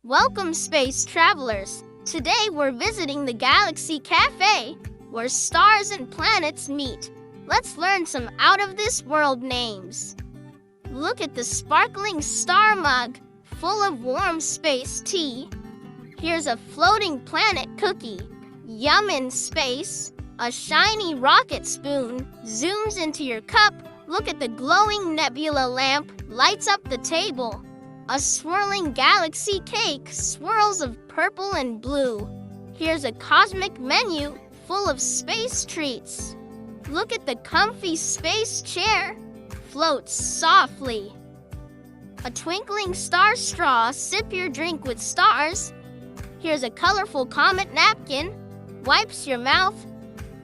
Welcome, space travelers! Today we're visiting the Galaxy Café, where stars and planets meet. Let's learn some out-of-this-world names. Look at the sparkling star mug, full of warm space tea. Here's a floating planet cookie. Yum in space. A shiny rocket spoon zooms into your cup. Look at the glowing nebula lamp, lights up the table. A swirling galaxy cake, swirls of purple and blue. Here's a cosmic menu, full of space treats. Look at the comfy space chair, floats softly. A twinkling star straw, sip your drink with stars. Here's a colorful comet napkin, wipes your mouth.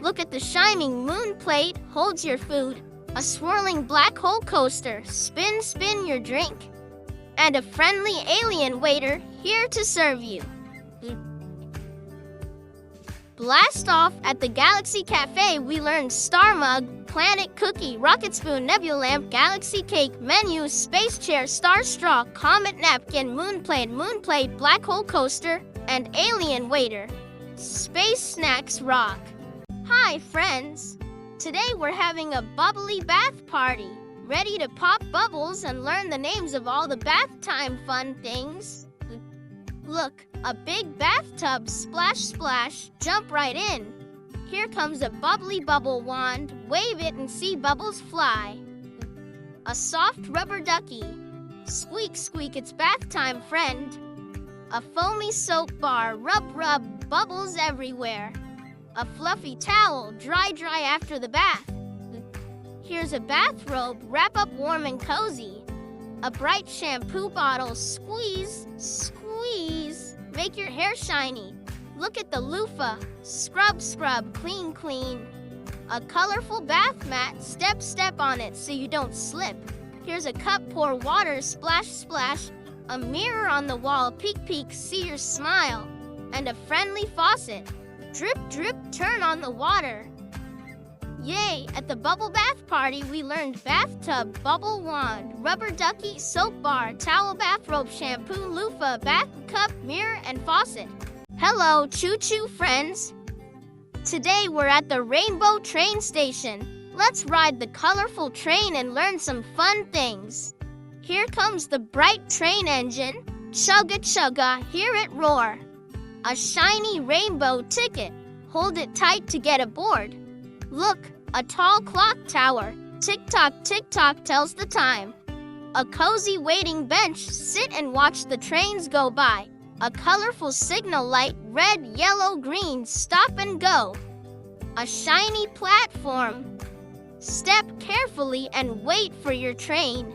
Look at the shining moon plate, holds your food. A swirling black hole coaster, spin your drink. And a friendly alien waiter, here to serve you. Blast off! At the Galaxy Café, we learned star mug, planet cookie, rocket spoon, nebula lamp, galaxy cake, menu, space chair, star straw, comet napkin, moon plate, black hole coaster, and alien waiter. Space snacks rock. Hi, friends! Today we're having a bubbly bath party. Ready to pop bubbles and learn the names of all the bath time fun things? Look, a big bathtub, splash, jump right in. Here comes a bubbly bubble wand, wave it and see bubbles fly. A soft rubber ducky, squeak, it's bath time, friend. A foamy soap bar, rub, bubbles everywhere. A fluffy towel, dry after the bath. Here's a bathrobe, wrap up warm and cozy. A bright shampoo bottle, squeeze, make your hair shiny. Look at the loofah, scrub, clean. A colorful bath mat, step on it so you don't slip. Here's a cup, pour water, splash. A mirror on the wall, peek, see your smile. And a friendly faucet, drip, turn on the water. Yay! At the bubble bath party, we learned bathtub, bubble wand, rubber ducky, soap bar, towel, bathrobe, shampoo, loofah, bath cup, mirror, and faucet. Hello, choo-choo friends! Today we're at the Rainbow Train Station. Let's ride the colorful train and learn some fun things. Here comes the bright train engine. Chugga, hear it roar. A shiny rainbow ticket. Hold it tight to get aboard. Look, a tall clock tower. Tick-tock tells the time. A cozy waiting bench. Sit and watch the trains go by. A colorful signal light. Red, yellow, green. Stop and go. A shiny platform. Step carefully and wait for your train.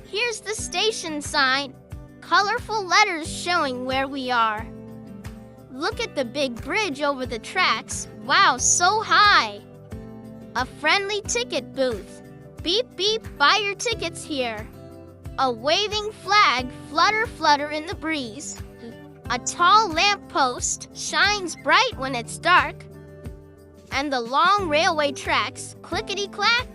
Here's the station sign. Colorful letters showing where we are. Look at the big bridge over the tracks. Wow, so high. A friendly ticket booth. Beep, buy your tickets here. A waving flag, flutter in the breeze. A tall lamp post, shines bright when it's dark. And the long railway tracks, clickety-clack.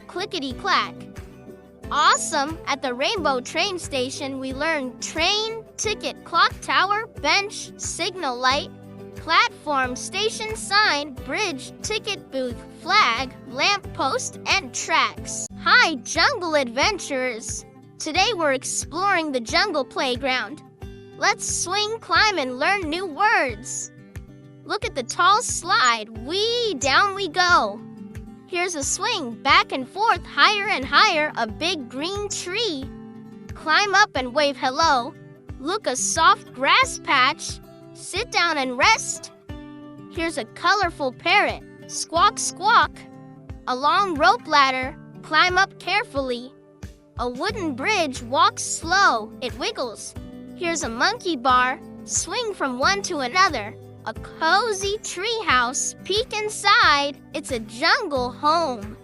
Awesome! At the Rainbow Train Station, we learned train, ticket, clock tower, bench, signal light, platform, station sign, bridge, ticket booth, flag, lamp post, and tracks. Hi, jungle adventurers! Today we're exploring the jungle playground. Let's swing, climb, and learn new words. Look at the tall slide. Whee! Down we go. Here's a swing, back and forth, higher and higher, a big green tree. Climb up and wave hello. Look, a soft grass patch. Sit down and rest. Here's a colorful parrot. Squawk. A long rope ladder. Climb up carefully. A wooden bridge. Walk slow. It wiggles. Here's a monkey bar. Swing from one to another. A cozy tree house. Peek inside. It's a jungle home.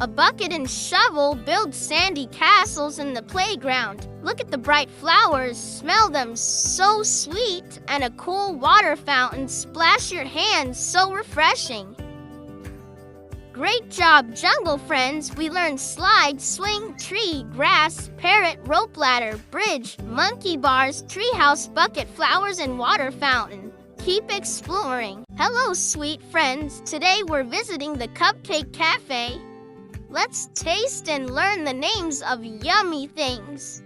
A bucket and shovel build sandy castles in the playground. Look at the bright flowers, smell them, so sweet. And a cool water fountain, splash your hands, so refreshing. Great job, jungle friends! We learned slide, swing, tree, grass, parrot, rope ladder, bridge, monkey bars, treehouse, bucket, flowers, and water fountain. Keep exploring. Hello, sweet friends. Today we're visiting the Cupcake Cafe. Let's taste and learn the names of yummy things.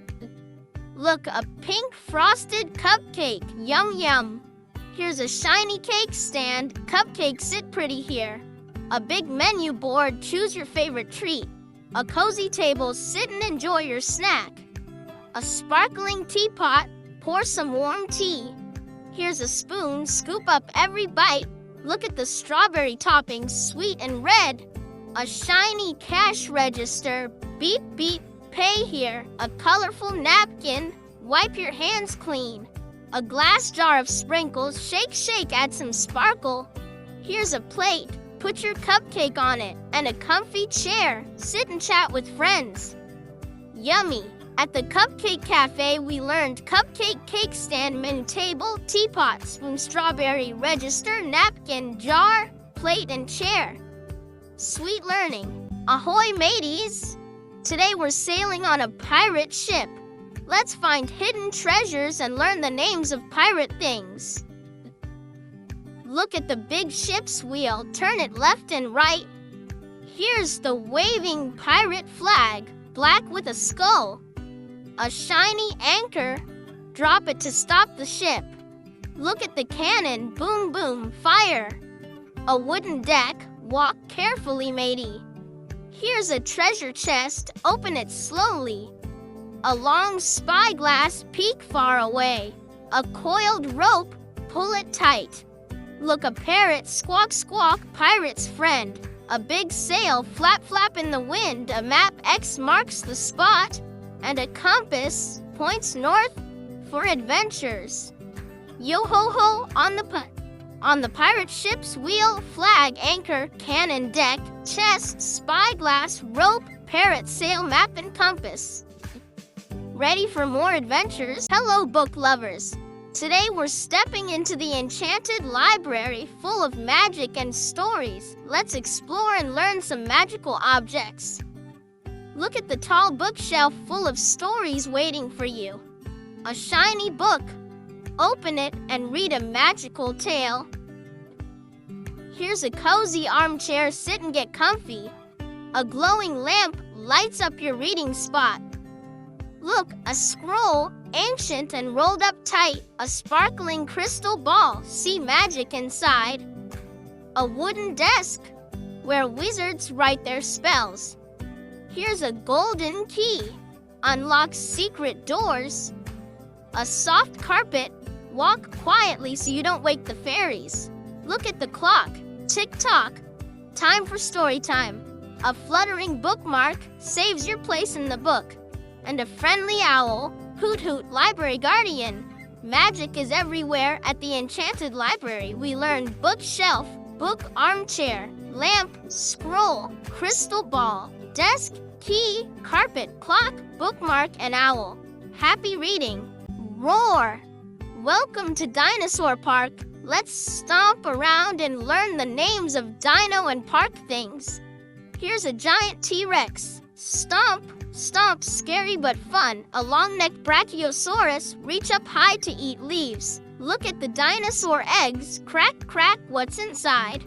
Look, a pink frosted cupcake. Yum, yum. Here's a shiny cake stand. Cupcakes sit pretty here. A big menu board. Choose your favorite treat. A cozy table. Sit and enjoy your snack. A sparkling teapot. Pour some warm tea. Here's a spoon. Scoop up every bite. Look at the strawberry toppings, sweet and red. A shiny cash register. Beep, beep. Pay here. A colorful napkin. Wipe your hands clean. A glass jar of sprinkles. Shake, shake, add some sparkle. Here's a plate. Put your cupcake on it. And a comfy chair. Sit and chat with friends. Yummy. At the Cupcake Cafe, we learned cupcake, cake stand, menu table, teapot, spoon, strawberry, register, napkin, jar, plate, and chair. Sweet learning. Ahoy, mateys! Today we're sailing on a pirate ship. Let's find hidden treasures and learn the names of pirate things. Look at the big ship's wheel. Turn it left and right. Here's the waving pirate flag, black with a skull. A shiny anchor. Drop it to stop the ship. Look at the cannon. Boom, boom, fire. A wooden deck. Walk carefully, matey. Here's a treasure chest. Open it slowly. A long spyglass. Peek far away. A coiled rope. Pull it tight. Look, a parrot. Squawk, squawk. Pirate's friend. A big sail. Flap, flap in the wind. A map. X marks the spot. And a compass. Points north for adventures. Yo ho ho on the pirate ship's wheel, flag, anchor, cannon, deck, chest, spyglass, rope, parrot, sail, map, and compass. Ready for more adventures? Hello, book lovers! Today we're stepping into the enchanted library full of magic and stories. Let's explore and learn some magical objects. Look at the tall bookshelf full of stories waiting for you. A shiny book. Open it and read a magical tale. Here's a cozy armchair. Sit and get comfy. A glowing lamp lights up your reading spot. Look, a scroll, ancient and rolled up tight. A sparkling crystal ball. See magic inside. A wooden desk where wizards write their spells. Here's a golden key. Unlocks secret doors. A soft carpet. Walk quietly so you don't wake the fairies. Look at the clock. Tick-tock. Time for story time. A fluttering bookmark saves your place in the book. And a friendly owl. Hoot-hoot, library guardian. Magic is everywhere at the enchanted library. We learned bookshelf, book, armchair, lamp, scroll, crystal ball, desk, key, carpet, clock, bookmark, and owl. Happy reading. Roar! Welcome to Dinosaur Park. Let's stomp around and learn the names of dino and park things. Here's a giant T-Rex. Stomp, stomp, scary but fun. A long-necked Brachiosaurus. Reach up high to eat leaves. Look at the dinosaur eggs. Crack, crack, what's inside?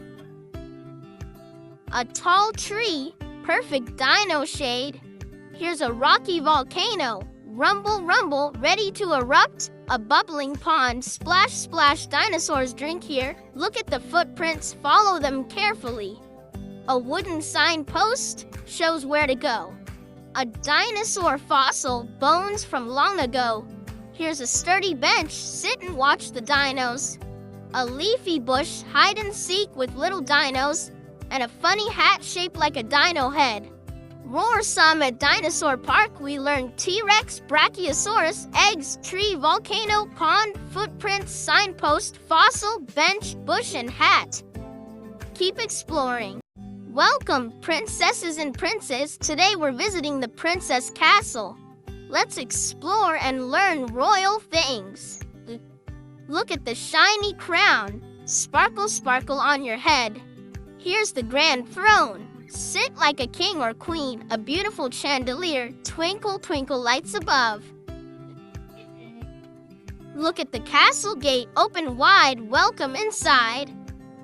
A tall tree. Perfect dino shade. Here's a rocky volcano. Rumble, rumble, ready to erupt. A bubbling pond. Splash, splash, dinosaurs drink here. Look at the footprints, follow them carefully. A wooden signpost shows where to go. A dinosaur fossil, bones from long ago. Here's a sturdy bench, sit and watch the dinos. A leafy bush, hide and seek with little dinos. And a funny hat shaped like a dino head. Roar some at Dinosaur Park. We learned T-Rex, Brachiosaurus, eggs, tree, volcano, pond, footprints, signpost, fossil, bench, bush, and hat. Keep exploring. Welcome, princesses and princes. Today we're visiting the Princess Castle. Let's explore and learn royal things. Look at the shiny crown. Sparkle, sparkle on your head. Here's the grand throne. Sit like a king or queen, a beautiful chandelier, twinkle, twinkle lights above. Look at the castle gate, open wide, welcome inside.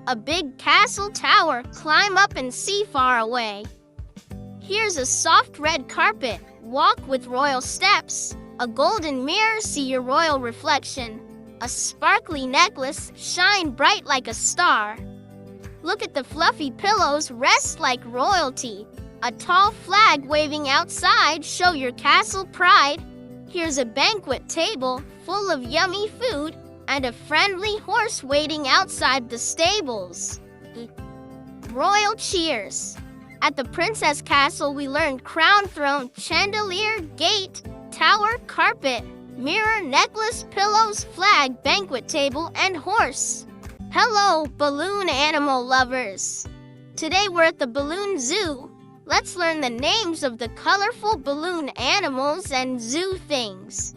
A big castle tower, climb up and see far away. Here's a soft red carpet, walk with royal steps. A golden mirror, see your royal reflection. A sparkly necklace, shine bright like a star. Look at the fluffy pillows, rest like royalty. A tall flag waving outside, show your castle pride. Here's a banquet table, full of yummy food, and a friendly horse waiting outside the stables. Royal cheers. At the princess castle, we learned crown, throne, chandelier, gate, tower, carpet, mirror, necklace, pillows, flag, banquet table, and horse. Hello, balloon animal lovers. Today we're at the balloon zoo. Let's learn the names of the colorful balloon animals and zoo things.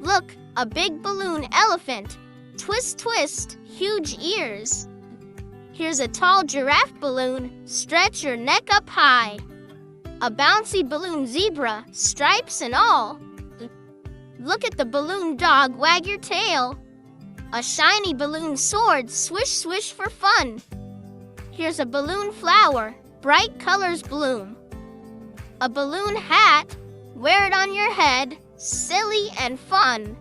Look, a big balloon elephant. Twist, twist, huge ears. Here's a tall giraffe balloon. Stretch your neck up high. A bouncy balloon zebra, stripes and all. Look at the balloon dog, wag your tail. A shiny balloon sword, swish, swish for fun. Here's a balloon flower, bright colors bloom. A balloon hat, wear it on your head, silly and fun.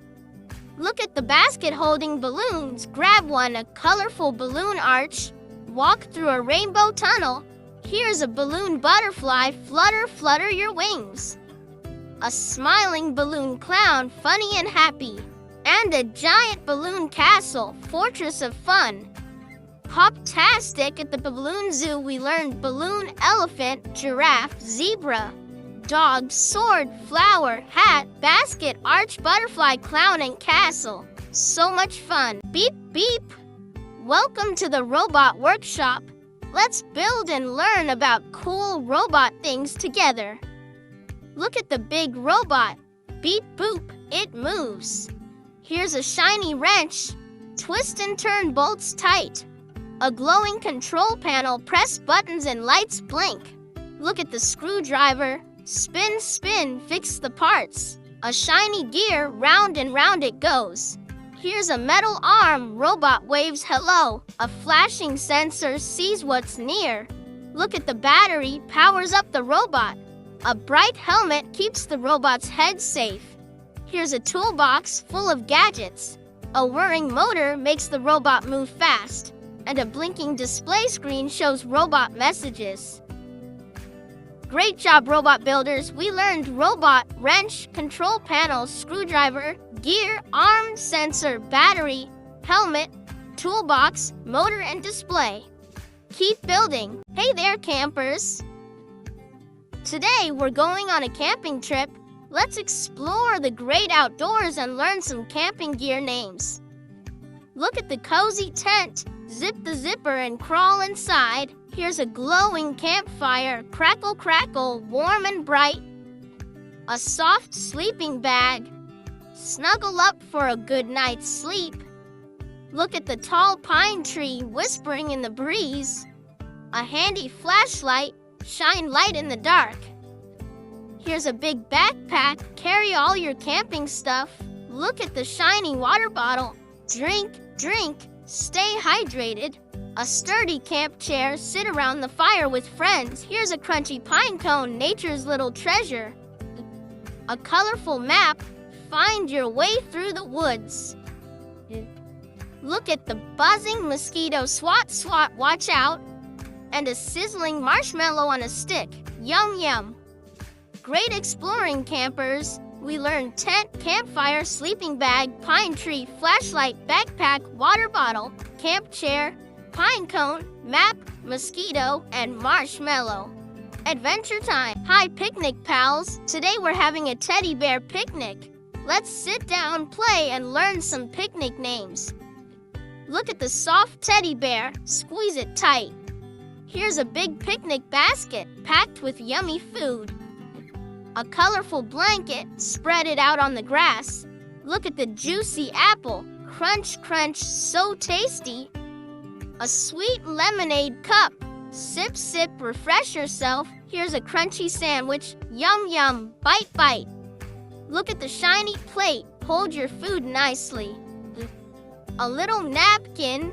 Look at the basket holding balloons, grab one, a colorful balloon arch. Walk through a rainbow tunnel. Here's a balloon butterfly, flutter, flutter your wings. A smiling balloon clown, funny and happy. And a giant balloon castle, fortress of fun. Hop-tastic, at the balloon zoo we learned balloon elephant, giraffe, zebra, dog, sword, flower, hat, basket, arch, butterfly, clown, and castle. So much fun. Beep, beep. Welcome to the robot workshop. Let's build and learn about cool robot things together. Look at the big robot. Beep, boop, it moves. Here's a shiny wrench. Twist and turn bolts tight. A glowing control panel, press buttons and lights blink. Look at the screwdriver. Spin, spin, fix the parts. A shiny gear, round and round it goes. Here's a metal arm, robot waves hello. A flashing sensor sees what's near. Look at the battery, powers up the robot. A bright helmet keeps the robot's head safe. Here's a toolbox full of gadgets. A whirring motor makes the robot move fast. And a blinking display screen shows robot messages. Great job, robot builders. We learned robot, wrench, control panel, screwdriver, gear, arm, sensor, battery, helmet, toolbox, motor, and display. Keep building. Hey there, campers. Today, we're going on a camping trip. Let's explore the great outdoors and learn some camping gear names. Look at the cozy tent. Zip the zipper and crawl inside. Here's a glowing campfire. Crackle, crackle, warm and bright. A soft sleeping bag. Snuggle up for a good night's sleep. Look at the tall pine tree whispering in the breeze. A handy flashlight. Shine light in the dark. Here's a big backpack. Carry all your camping stuff. Look at the shiny water bottle. Drink, drink. Stay hydrated. A sturdy camp chair, sit around the fire with friends. Here's a crunchy pine cone, nature's little treasure. A colorful map, find your way through the woods. Look at the buzzing mosquito, swat, swat, watch out. And a sizzling marshmallow on a stick, yum, yum. Great exploring, campers. We learned tent, campfire, sleeping bag, pine tree, flashlight, backpack, water bottle, camp chair, pine cone, map, mosquito, and marshmallow. Adventure time. Hi, picnic pals. Today we're having a teddy bear picnic. Let's sit down, play, and learn some picnic names. Look at the soft teddy bear. Squeeze it tight. Here's a big picnic basket packed with yummy food. A colorful blanket, spread it out on the grass. Look at the juicy apple, crunch, crunch, so tasty. A sweet lemonade cup, Sip, sip, refresh yourself. Here's a crunchy sandwich. Yum, yum, bite, bite. Look at the shiny plate. Hold your food nicely. A little napkin.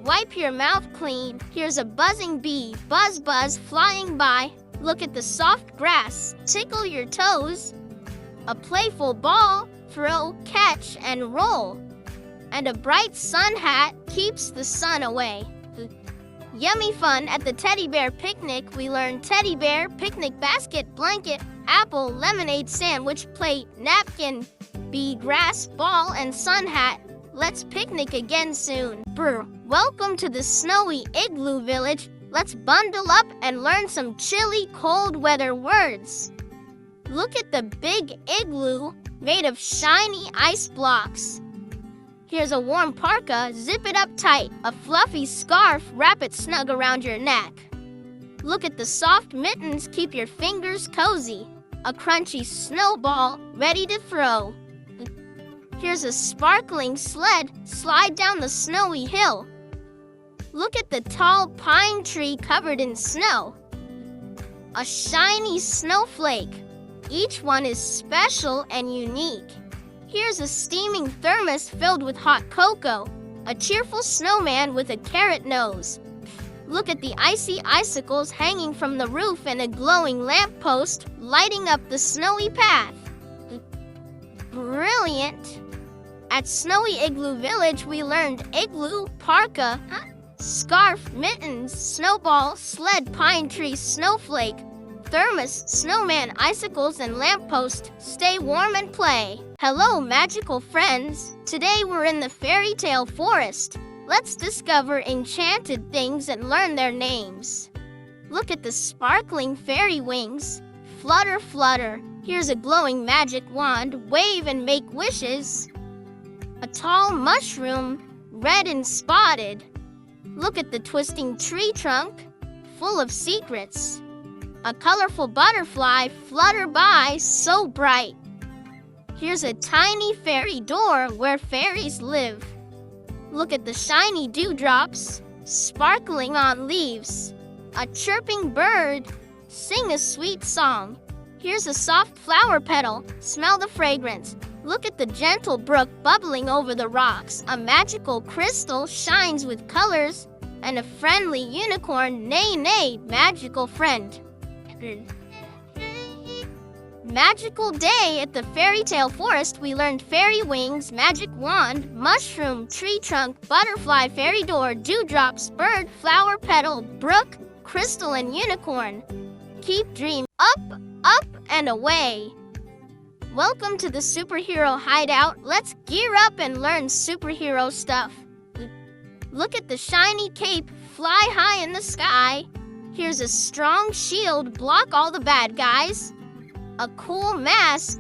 Wipe your mouth clean. Here's a buzzing bee. Buzz, buzz, flying by. Look at the soft grass. Tickle your toes. A playful ball. Throw, catch, and roll. And a bright sun hat keeps the sun away. Yummy fun at the teddy bear picnic. We learned teddy bear, picnic basket, blanket, apple, lemonade, sandwich, plate, napkin, bee, grass, ball, and sun hat. Let's picnic again soon. Brr. Welcome to the snowy igloo village. Let's bundle up and learn some chilly cold weather words. Look at the big igloo made of shiny ice blocks. Here's a warm parka, zip it up tight. A fluffy scarf, wrap it snug around your neck. Look at the soft mittens, keep your fingers cozy. A crunchy snowball, ready to throw. Here's a sparkling sled, slide down the snowy hill. Look at the tall pine tree covered in snow. A shiny snowflake. Each one is special and unique. Here's a steaming thermos filled with hot cocoa, a cheerful snowman with a carrot nose. Look at the icy icicles hanging from the roof and a glowing lamppost lighting up the snowy path. Brilliant! At Snowy Igloo Village, we learned igloo, parka, scarf, mittens, snowball, sled, pine tree, snowflake, thermos, snowman, icicles, and lamppost. Stay warm and play. Hello, magical friends. Today we're in the fairy tale forest. Let's discover enchanted things and learn their names. Look at the sparkling fairy wings. Flutter, flutter. Here's a glowing magic wand. Wave and make wishes. A tall mushroom, red and spotted. Look at the twisting tree trunk, full of secrets. A colorful butterfly, flutter by, so bright. Here's a tiny fairy door where fairies live. Look at the shiny dewdrops, sparkling on leaves. A chirping bird, sing a sweet song. Here's a soft flower petal, smell the fragrance. Look at the gentle brook bubbling over the rocks. A magical crystal shines with colors, and a friendly unicorn, neigh, neigh, magical friend. Magical day at the fairy tale forest. We learned fairy wings, magic wand, mushroom, tree trunk, butterfly, fairy door, dewdrops, bird, flower petal, brook, crystal, and unicorn. Keep dream up, up, and away. Welcome to the superhero hideout. Let's gear up and learn superhero stuff. Look at the shiny cape, fly high in the sky. Here's a strong shield, block all the bad guys. A cool mask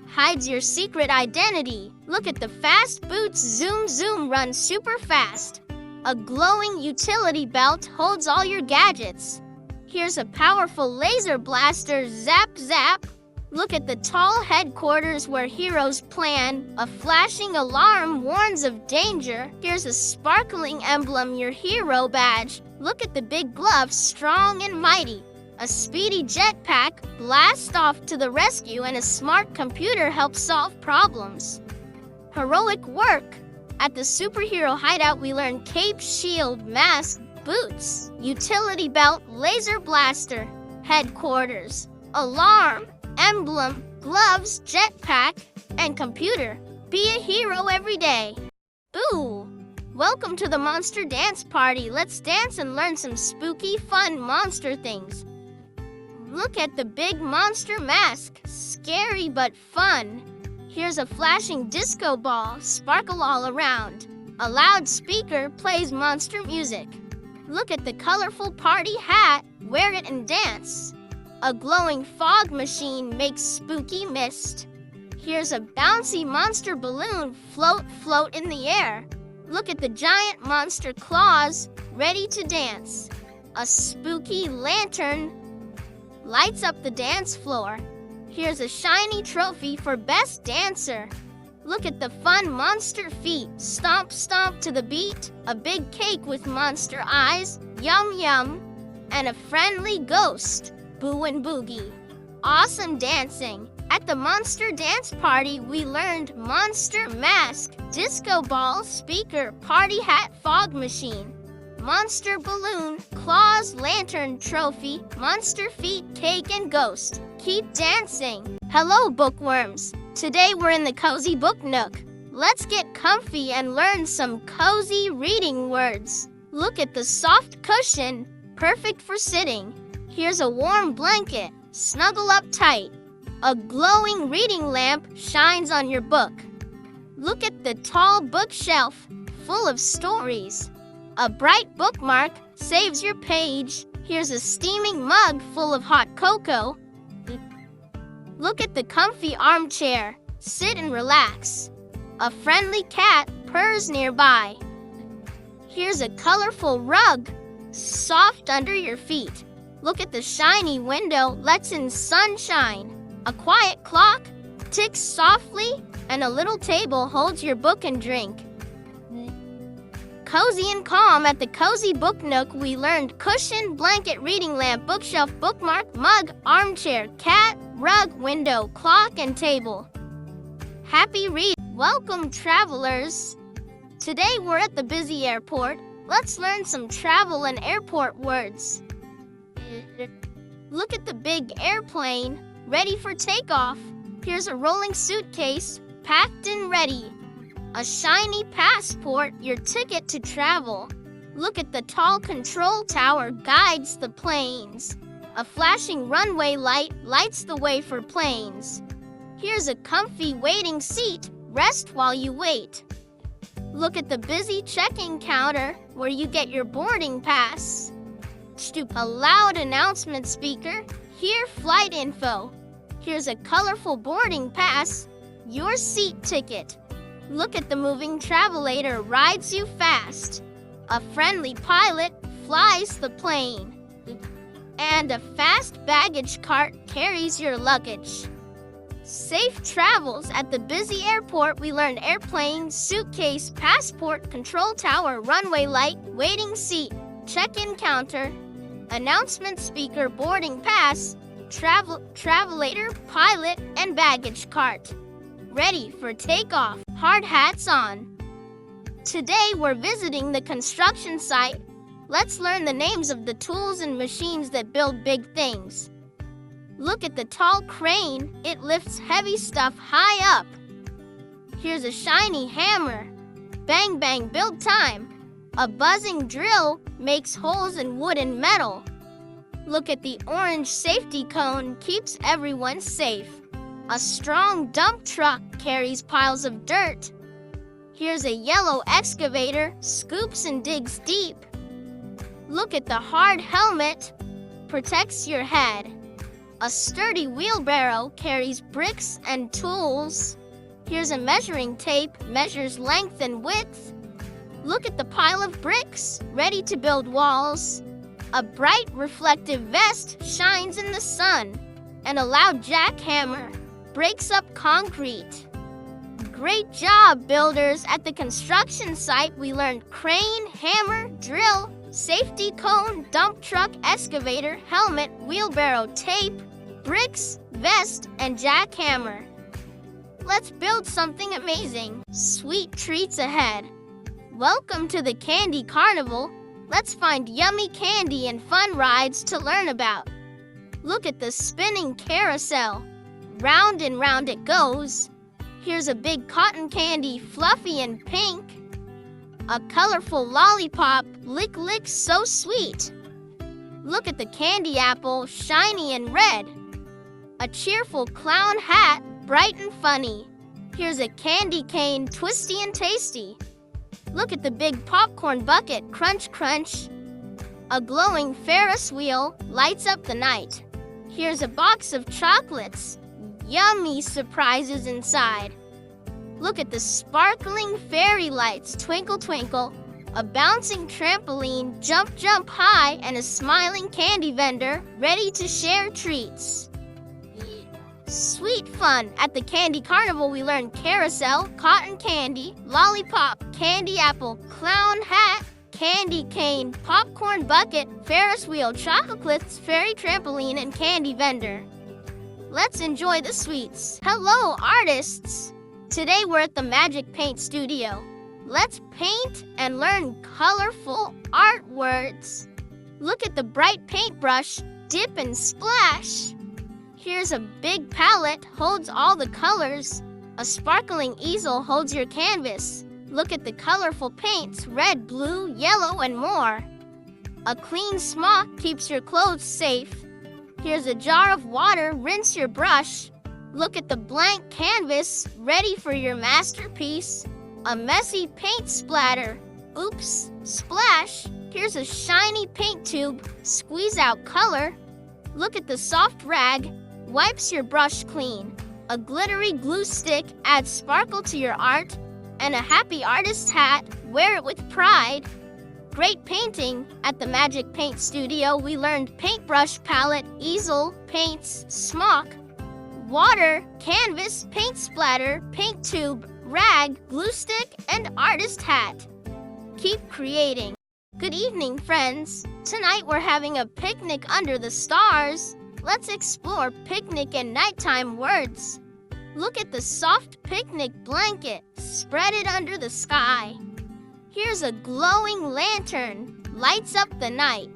hides your secret identity. Look at the fast boots, zoom, zoom, run super fast. A glowing utility belt holds all your gadgets. Here's a powerful laser blaster, zap, zap. Look at the tall headquarters where heroes plan. A flashing alarm warns of danger. Here's a sparkling emblem, your hero badge. Look at the big gloves, strong and mighty. A speedy jetpack, blast off to the rescue, and a smart computer helps solve problems. Heroic work. At the superhero hideout, we learn cape, shield, mask, boots, utility belt, laser blaster, headquarters, alarm, emblem, gloves, jetpack, and computer. Be a hero every day. Ooh! Welcome to the Monster Dance Party. Let's dance and learn some spooky, fun monster things. Look at the big monster mask. Scary but fun. Here's a flashing disco ball, sparkle all around. A loudspeaker plays monster music. Look at the colorful party hat. Wear it and dance. A glowing fog machine makes spooky mist. Here's a bouncy monster balloon. Float, float in the air. Look at the giant monster claws, ready to dance. A spooky lantern lights up the dance floor. Here's a shiny trophy for best dancer. Look at the fun monster feet. Stomp, stomp to the beat. A big cake with monster eyes. Yum, yum. and a friendly ghost, Boo and Boogie. Awesome dancing. At the Monster Dance Party, we learned Monster Mask, Disco Ball, Speaker, Party Hat, Fog Machine, Monster Balloon, Claws, Lantern, Trophy, Monster Feet, Cake, and Ghost. Keep dancing. Hello, bookworms. Today we're in the Cozy Book Nook. Let's get comfy and learn some cozy reading words. Look at the soft cushion, perfect for sitting. Here's a warm blanket. Snuggle up tight. A glowing reading lamp shines on your book. Look at the tall bookshelf, full of stories. A bright bookmark saves your page. Here's a steaming mug full of hot cocoa. Look at the comfy armchair. Sit and relax. A friendly cat purrs nearby. Here's a colorful rug, soft under your feet. Look at the shiny window, lets in sunshine. A quiet clock ticks softly, and a little table holds your book and drink. Cozy and calm at the Cozy Book Nook, we learned cushion, blanket, reading lamp, bookshelf, bookmark, mug, armchair, cat, rug, window, clock, and table. Happy read! Welcome, travelers! Today we're at the busy airport. Let's learn some travel and airport words. Look at the big airplane, ready for takeoff. Here's a rolling suitcase, packed and ready. A shiny passport, your ticket to travel. Look at the tall control tower, guides the planes. A flashing runway light lights the way for planes. Here's a comfy waiting seat, rest while you wait. Look at the busy check-in counter, where you get your boarding pass. A loud announcement speaker, hear flight info. Here's a colorful boarding pass, your seat ticket. Look at the moving travelator, rides you fast. A friendly pilot flies the plane. And a fast baggage cart carries your luggage. Safe travels at the busy airport, we learned airplane, suitcase, passport, control tower, runway light, waiting seat, check-in counter, announcement speaker, boarding pass, travelator, pilot, and baggage cart. Ready for takeoff, hard hats on. Today we're visiting the construction site. Let's learn the names of the tools and machines that build big things. Look at the tall crane, it lifts heavy stuff high up. Here's a shiny hammer. Bang bang, build time. A buzzing drill makes holes in wood and metal. Look at the orange safety cone, keeps everyone safe. A strong dump truck carries piles of dirt. Here's a yellow excavator, scoops and digs deep. Look at the hard helmet, protects your head. A sturdy wheelbarrow carries bricks and tools. Here's a measuring tape, measures length and width. Look at the pile of bricks, ready to build walls. A bright reflective vest shines in the sun. And a loud jackhammer breaks up concrete. Great job, builders! At the construction site, we learned crane, hammer, drill, safety cone, dump truck, excavator, helmet, wheelbarrow, tape, bricks, vest, and jackhammer. Let's build something amazing. Sweet treats ahead. Welcome to the Candy Carnival. Let's find yummy candy and fun rides to learn about. Look at the spinning carousel. Round and round it goes. Here's a big cotton candy, fluffy and pink. A colorful lollipop, lick lick, so sweet. Look at the candy apple, shiny and red. A cheerful clown hat, bright and funny. Here's a candy cane, twisty and tasty. Look at the big popcorn bucket, crunch crunch. A glowing Ferris wheel lights up the night. Here's a box of chocolates, yummy surprises inside. Look at the sparkling fairy lights, twinkle twinkle. A bouncing trampoline, jump jump high, and a smiling candy vendor ready to share treats. Sweet fun! At the Candy Carnival, we learned carousel, cotton candy, lollipop, candy apple, clown hat, candy cane, popcorn bucket, Ferris wheel, chocolates, fairy trampoline, and candy vendor. Let's enjoy the sweets. Hello, artists! Today we're at the Magic Paint Studio. Let's paint and learn colorful art words. Look at the bright paintbrush, dip and splash. Here's a big palette, holds all the colors. A sparkling easel holds your canvas. Look at the colorful paints, red, blue, yellow, and more. A clean smock keeps your clothes safe. Here's a jar of water, rinse your brush. Look at the blank canvas, ready for your masterpiece. A messy paint splatter. Oops, splash. Here's a shiny paint tube, squeeze out color. Look at the soft rag, wipes your brush clean. A glittery glue stick adds sparkle to your art. And a happy artist's hat, wear it with pride. Great painting! At the Magic Paint Studio, we learned paintbrush, palette, easel, paints, smock, water, canvas, paint splatter, paint tube, rag, glue stick, and artist hat. Keep creating. Good evening, friends. Tonight we're having a picnic under the stars. Let's explore picnic and nighttime words. Look at the soft picnic blanket. Spread it under the sky. Here's a glowing lantern. Lights up the night.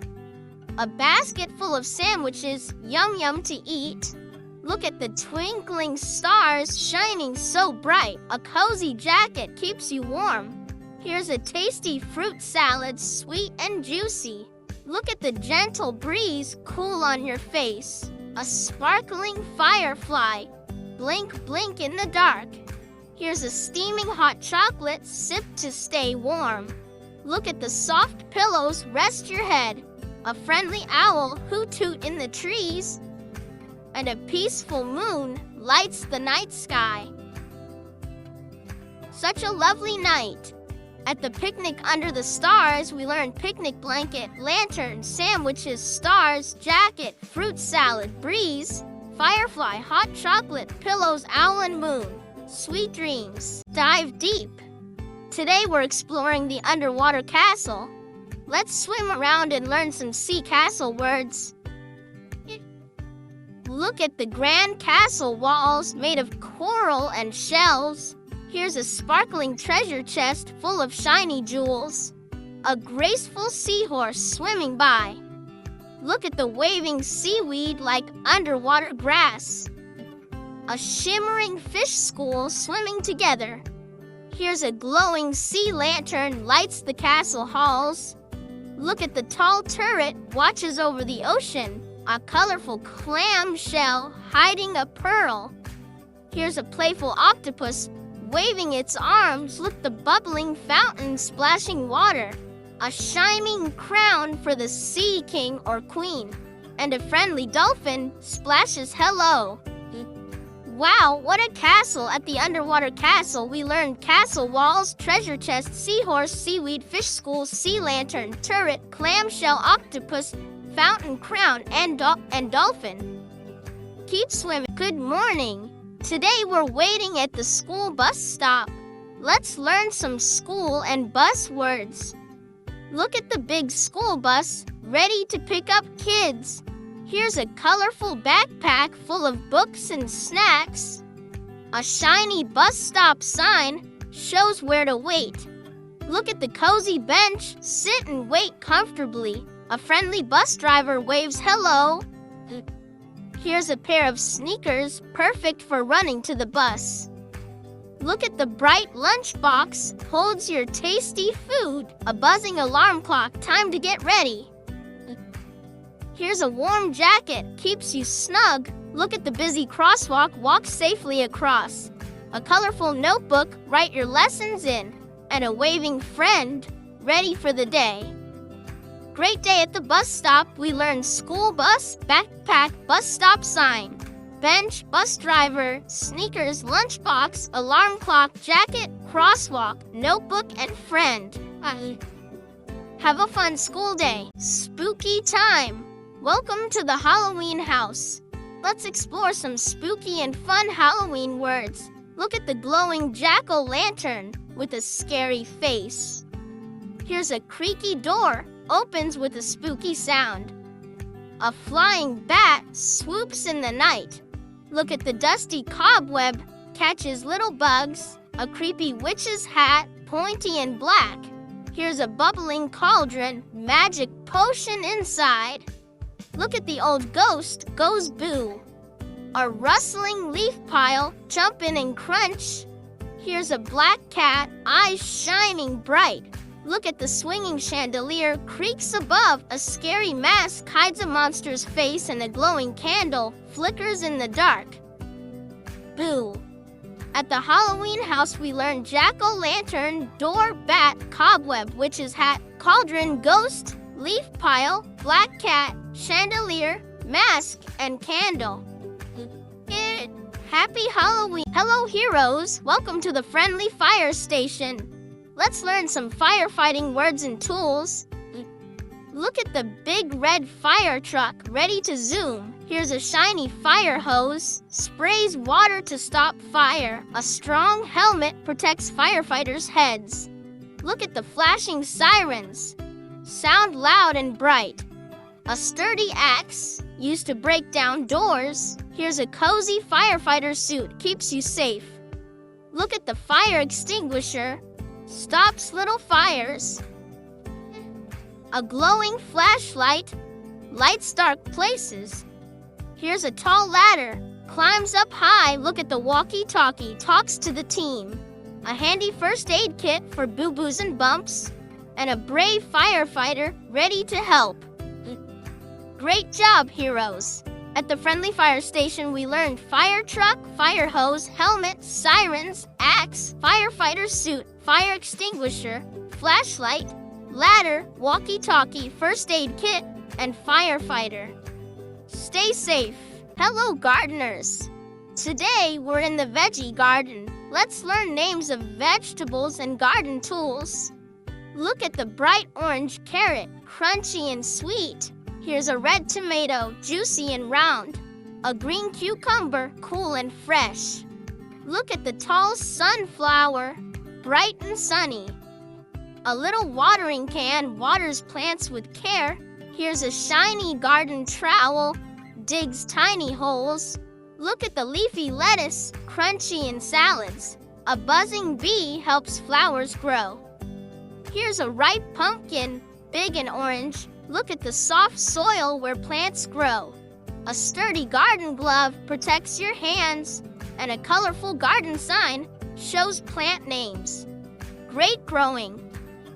A basket full of sandwiches. Yum yum to eat. Look at the twinkling stars shining so bright. A cozy jacket keeps you warm. Here's a tasty fruit salad, sweet and juicy. Look at the gentle breeze, cool on your face. A sparkling firefly. Blink, blink in the dark. Here's a steaming hot chocolate, sip to stay warm. Look at the soft pillows, rest your head. A friendly owl, hoot hoot in the trees. And a peaceful moon lights the night sky. Such a lovely night. At the picnic under the stars, we learned picnic blanket, lantern, sandwiches, stars, jacket, fruit salad, breeze, firefly, hot chocolate, pillows, owl and moon. Sweet dreams. Dive deep. Today we're exploring the underwater castle. Let's swim around and learn some sea castle words. Look at the grand castle walls made of coral and shells. Here's a sparkling treasure chest full of shiny jewels. A graceful seahorse swimming by. Look at the waving seaweed like underwater grass. A shimmering fish school swimming together. Here's a glowing sea lantern lights the castle halls. Look at the tall turret watches over the ocean. A colorful clam shell hiding a pearl. Here's a playful octopus waving its arms. Look the bubbling fountain splashing water. A shining crown for the sea king or queen. And a friendly dolphin splashes hello. Wow, what a castle! At the underwater castle, we learned castle walls, treasure chest, seahorse, seaweed, fish school, sea lantern, turret, clamshell, octopus, fountain, crown, and dolphin. Keep swimming. Good morning. Today we're waiting at the school bus stop. Let's learn some school and bus words. Look at the big school bus, ready to pick up kids. Here's a colorful backpack full of books and snacks. A shiny bus stop sign shows where to wait. Look at the cozy bench, sit and wait comfortably. A friendly bus driver waves hello. Here's a pair of sneakers, perfect for running to the bus. Look at the bright lunchbox, holds your tasty food. A buzzing alarm clock, time to get ready. Here's a warm jacket, keeps you snug. Look at the busy crosswalk, walk safely across. A colorful notebook, write your lessons in. And a waving friend, ready for the day. Great day at the bus stop. We learned school bus, backpack, bus stop sign, bench, bus driver, sneakers, lunchbox, alarm clock, jacket, crosswalk, notebook, and friend. Have a fun school day. Spooky time. Welcome to the Halloween house. Let's explore some spooky and fun Halloween words. Look at the glowing jack-o'-lantern with a scary face. Here's a creaky door, opens with a spooky sound. A flying bat swoops in the night. Look at the dusty cobweb, catches little bugs. A creepy witch's hat, pointy and black. Here's a bubbling cauldron, magic potion inside. Look at the old ghost, goes boo. A rustling leaf pile, jump in and crunch. Here's a black cat, eyes shining bright. Look at the swinging chandelier, creaks above. A scary mask hides a monster's face, and a glowing candle flickers in the dark. Boo. At the Halloween house, we learn jack-o'-lantern, door, bat, cobweb, witch's hat, cauldron, ghost, leaf pile, black cat, chandelier, mask, and candle. Happy Halloween! Hello, heroes! Welcome to the friendly fire station. Let's learn some firefighting words and tools. Look at the big red fire truck, ready to zoom. Here's a shiny fire hose, sprays water to stop fire. A strong helmet protects firefighters' heads. Look at the flashing sirens, sound loud and bright. A sturdy axe, used to break down doors. Here's a cozy firefighter suit, keeps you safe. Look at the fire extinguisher, stops little fires. A glowing flashlight, lights dark places. Here's a tall ladder, climbs up high. Look at the walkie-talkie, talks to the team. A handy first aid kit for boo-boos and bumps. And a brave firefighter ready to help. Great job, heroes! At the friendly fire station, we learned fire truck, fire hose, helmet, sirens, axe, firefighter suit, fire extinguisher, flashlight, ladder, walkie-talkie, first aid kit, and firefighter. Stay safe. Hello, gardeners. Today, we're in the veggie garden. Let's learn names of vegetables and garden tools. Look at the bright orange carrot, crunchy and sweet. Here's a red tomato, juicy and round. A green cucumber, cool and fresh. Look at the tall sunflower, bright and sunny. A little watering can waters plants with care. Here's a shiny garden trowel, digs tiny holes. Look at the leafy lettuce, crunchy in salads. A buzzing bee helps flowers grow. Here's a ripe pumpkin, big and orange. Look at the soft soil where plants grow. A sturdy garden glove protects your hands, and a colorful garden sign shows plant names. Great growing!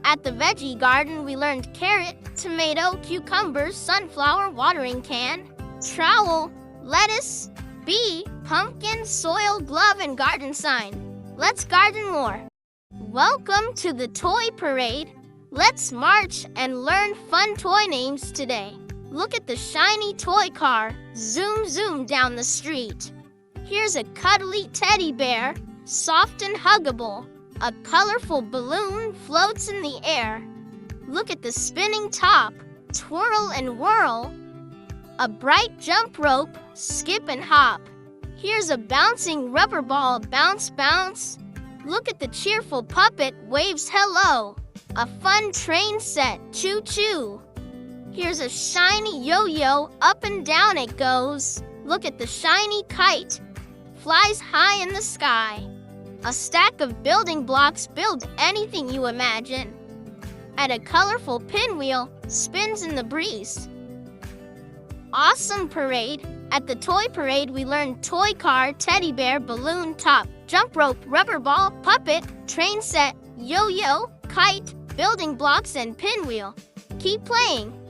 At the veggie garden, we learned carrot, tomato, cucumber, sunflower, watering can, trowel, lettuce, bee, pumpkin, soil, glove, and garden sign. Let's garden more. Welcome to the toy parade. Let's march and learn fun toy names today. Look at the shiny toy car, zoom, zoom down the street. Here's a cuddly teddy bear, soft and huggable. A colorful balloon floats in the air. Look at the spinning top, twirl and whirl. A bright jump rope, skip and hop. Here's a bouncing rubber ball, bounce, bounce. Look at the cheerful puppet, waves hello. A fun train set, choo choo. Here's a shiny yo-yo, up and down it goes. Look at the shiny kite, flies high in the sky. A stack of building blocks, build anything you imagine. And a colorful pinwheel spins in the breeze. Awesome parade! At the toy parade, we learned toy car, teddy bear, balloon top, jump rope, rubber ball, puppet, train set, yo-yo, kite, building blocks, and pinwheel. Keep playing!